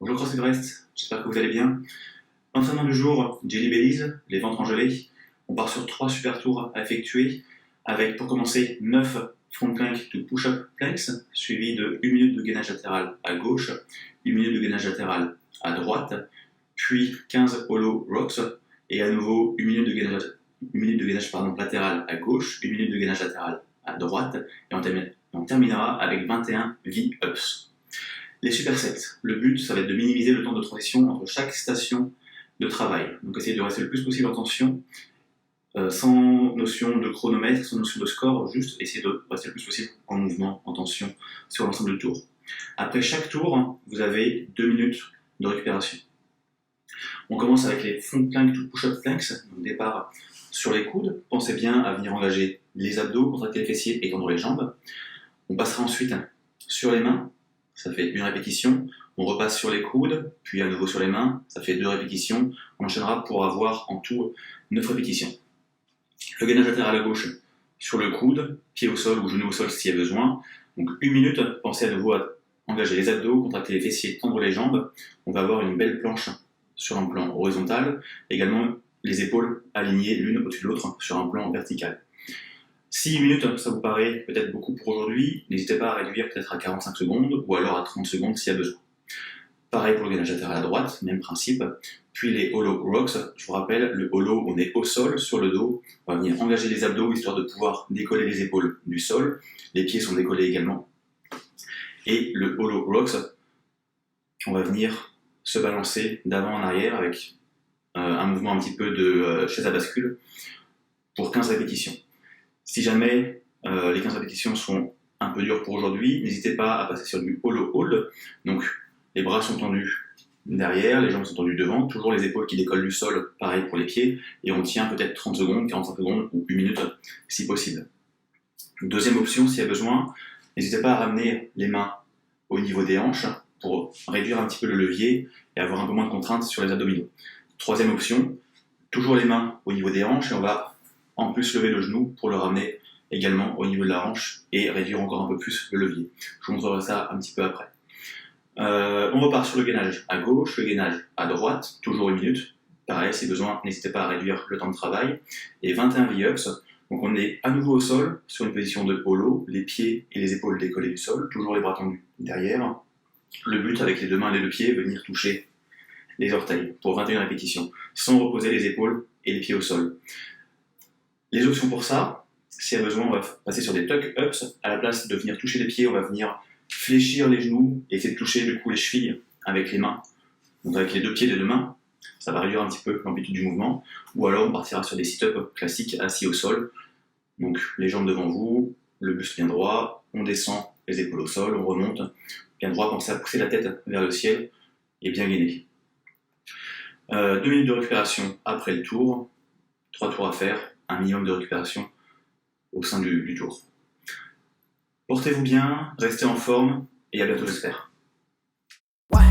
Bonjour CrossFit Brest, j'espère que vous allez bien. Entraînement du jour, Jelly Bellies, les ventres engelés. On part sur 3 super tours à effectuer avec pour commencer 9 front plank to push-up planks suivi de 1 minute de gainage latéral à gauche, 1 minute de gainage latéral à droite, puis 15 hollow rocks et à nouveau 1 minute de gainage latéral à gauche, 1 minute de gainage latéral à droite et on terminera avec 21 V-ups. Les supersets, le but ça va être de minimiser le temps de transition entre chaque station de travail. Donc essayez de rester le plus possible en tension, sans notion de chronomètre, sans notion de score, juste essayez de rester le plus possible en mouvement, en tension sur l'ensemble du tour. Après chaque tour, vous avez 2 minutes de récupération. On commence avec les front plank to push-up planks, donc départ sur les coudes. Pensez bien à venir engager les abdos, contracter les fessiers et tendre les jambes. On passera ensuite sur les mains, ça fait 1 répétition. On repasse sur les coudes, puis à nouveau sur les mains, ça fait 2 répétitions. On enchaînera pour avoir en tout 9 répétitions. Le gainage latéral à gauche sur le coude, pied au sol ou genou au sol s'il y a besoin. Donc 1 minute, pensez à nouveau à engager les abdos, contracter les fessiers, tendre les jambes. On va avoir une belle planche sur un plan horizontal, également les épaules alignées l'une au-dessus de l'autre sur un plan vertical. Si 1 minute ça vous paraît peut-être beaucoup pour aujourd'hui, n'hésitez pas à réduire peut-être à 45 secondes ou alors à 30 secondes s'il y a besoin. Pareil pour le gainage latéral à droite, même principe. Puis les hollow rocks, je vous rappelle, le hollow, on est au sol, sur le dos. On va venir engager les abdos histoire de pouvoir décoller les épaules du sol. Les pieds sont décollés également. Et le hollow rocks, on va venir se balancer d'avant en arrière avec un mouvement un petit peu de chaise à bascule pour 15 répétitions. Si jamais les 15 répétitions sont un peu dures pour aujourd'hui, n'hésitez pas à passer sur du hollow hold. Donc les bras sont tendus derrière, les jambes sont tendues devant, toujours les épaules qui décollent du sol, pareil pour les pieds, et on tient peut-être 30 secondes, 45 secondes ou 1 minute si possible. Deuxième option, s'il y a besoin, n'hésitez pas à ramener les mains au niveau des hanches pour réduire un petit peu le levier et avoir un peu moins de contraintes sur les abdominaux. Troisième option, toujours les mains au niveau des hanches et on va en plus lever le genou pour le ramener également au niveau de la hanche et réduire encore un peu plus le levier. Je vous montrerai ça un petit peu après. On repart sur le gainage à gauche, le gainage à droite, toujours 1 minute. Pareil, si besoin, n'hésitez pas à réduire le temps de travail. Et 21 V-ups. Donc on est à nouveau au sol, sur une position de hollow, les pieds et les épaules décollés du sol, toujours les bras tendus derrière. Le but avec les 2 mains et les 2 pieds, venir toucher les orteils pour 21 répétitions, sans reposer les épaules et les pieds au sol. Les options pour ça, s'il y a besoin, on va passer sur des tuck-ups. À la place de venir toucher les pieds, on va venir fléchir les genoux et essayer de toucher du coup les chevilles avec les mains, donc avec les 2 pieds des 2 mains. Ça va réduire un petit peu l'amplitude du mouvement. Ou alors on partira sur des sit-ups classiques assis au sol. Donc les jambes devant vous, le buste bien droit, on descend les épaules au sol, on remonte bien droit, pensez à pousser la tête vers le ciel et bien gainer. 2 minutes de récupération après le tour, 3 tours à faire, un minimum de récupération au sein du tour. Portez-vous bien, restez en forme et à bientôt j'espère. Ouais.